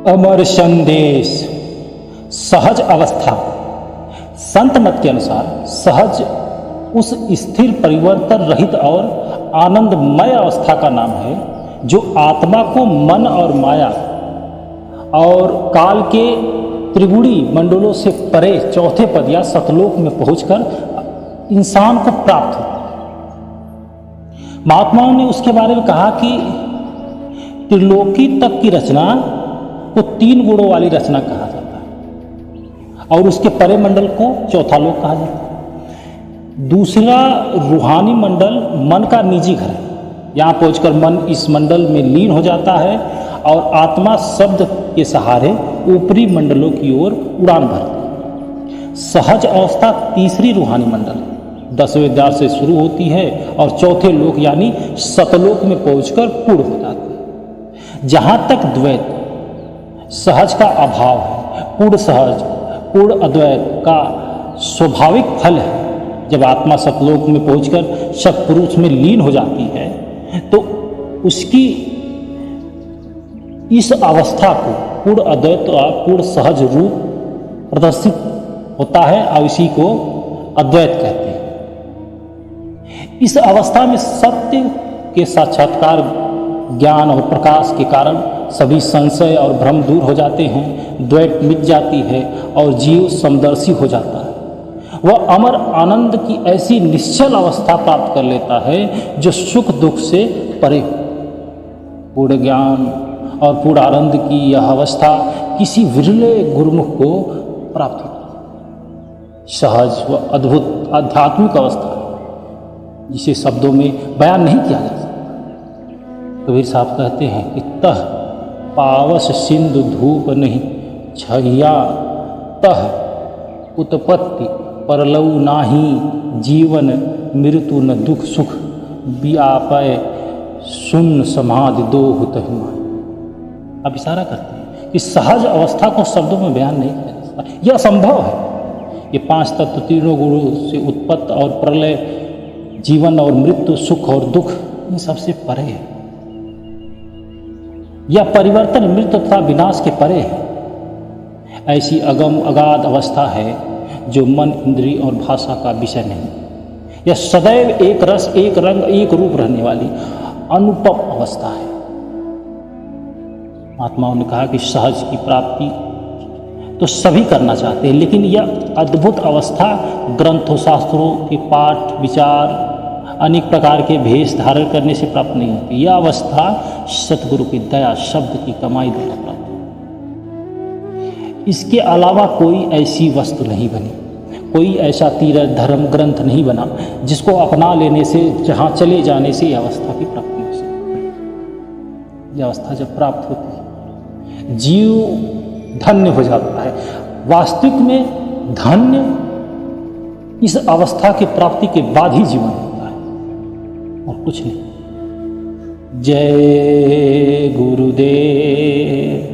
अमर संदेश। सहज अवस्था। संत मत के अनुसार सहज उस स्थिर परिवर्तन रहित और आनंदमय अवस्था का नाम है जो आत्मा को मन और माया और काल के त्रिगुणी मंडलों से परे चौथे पद या सतलोक में पहुंचकर इंसान को प्राप्त होता है। महात्माओं ने उसके बारे में कहा कि त्रिलोकी तक की रचना को 3 गुणों वाली रचना कहा जाता है और उसके परे मंडल को चौथा लोक कहा जाता है। दूसरा रूहानी मंडल मन का निजी घर है। यहाँ पहुंचकर मन इस मंडल में लीन हो जाता है और आत्मा शब्द के सहारे ऊपरी मंडलों की ओर उड़ान भरती है। सहज अवस्था तीसरी रूहानी मंडल 10वें द्वार से शुरू होती है और चौथे लोक यानी सतलोक में पहुंचकर पूर्ण हो जाती है। जहाँ तक द्वैत सहज का अभाव है, पूर्ण सहज पूर्ण अद्वैत का स्वाभाविक फल है। जब आत्मा सतलोक में पहुंचकर सत्पुरुष में लीन हो जाती है तो उसकी इस अवस्था को पूर्ण अद्वैत और पूर्ण सहज रूप प्रदर्शित होता है और इसी को अद्वैत कहते हैं। इस अवस्था में सत्य के साक्षात्कार ज्ञान और प्रकाश के कारण सभी संशय और भ्रम दूर हो जाते हैं, द्वैत मिट जाती है और जीव समदर्शी हो जाता है। वह अमर आनंद की ऐसी निश्चल अवस्था प्राप्त कर लेता है जो सुख दुख से परे हो। पूर्ण ज्ञान और पूर्ण आनंद की यह अवस्था किसी विरले गुरुमुख को प्राप्त होती है। सहज व अद्भुत आध्यात्मिक अवस्था जिसे शब्दों में बयान नहीं किया जा सकता। कबीर साहब कहते हैं कि तह पावस सिंधु धूप नहीं छहिया, तह उत्पत्ति परलऊ नाही, जीवन मृत्यु न दुख सुख व्यापय शून्य समाधि दो हुतहि माय। अब इशारा करते हैं कि सहज अवस्था को शब्दों में बयान नहीं किया जा सकता, यह असंभव है। ये 5 तत्व तीनों गुणों से उत्पत्त और प्रलय, जीवन और मृत्यु, सुख और दुख, इन सबसे परे है। यह परिवर्तन मृत्यु तथा विनाश के परे है। ऐसी अगम अगाध अवस्था है जो मन, इंद्रिय और भाषा का विषय नहीं। यह सदैव एक रस, एक रंग, एक रूप रहने वाली अनुपम अवस्था है। महात्माओं ने कहा कि सहज की प्राप्ति तो सभी करना चाहते हैं, लेकिन यह अद्भुत अवस्था ग्रंथों शास्त्रों के पाठ विचार अनेक प्रकार के भेष धारण करने से प्राप्त नहीं होती। यह अवस्था सतगुरु की दया शब्द की कमाई द्वारा प्राप्त होती। इसके अलावा कोई ऐसी वस्तु नहीं बनी, कोई ऐसा तीर्थ धर्म ग्रंथ नहीं बना जिसको अपना लेने से, जहाँ चले जाने से यह अवस्था की प्राप्ति हो सकती। यह अवस्था जब प्राप्त होती है जीव धन्य हो जाता है। वास्तविक में धन्य इस अवस्था की प्राप्ति के बाद ही जीवन होता है और कुछ नहीं। जय गुरुदेव।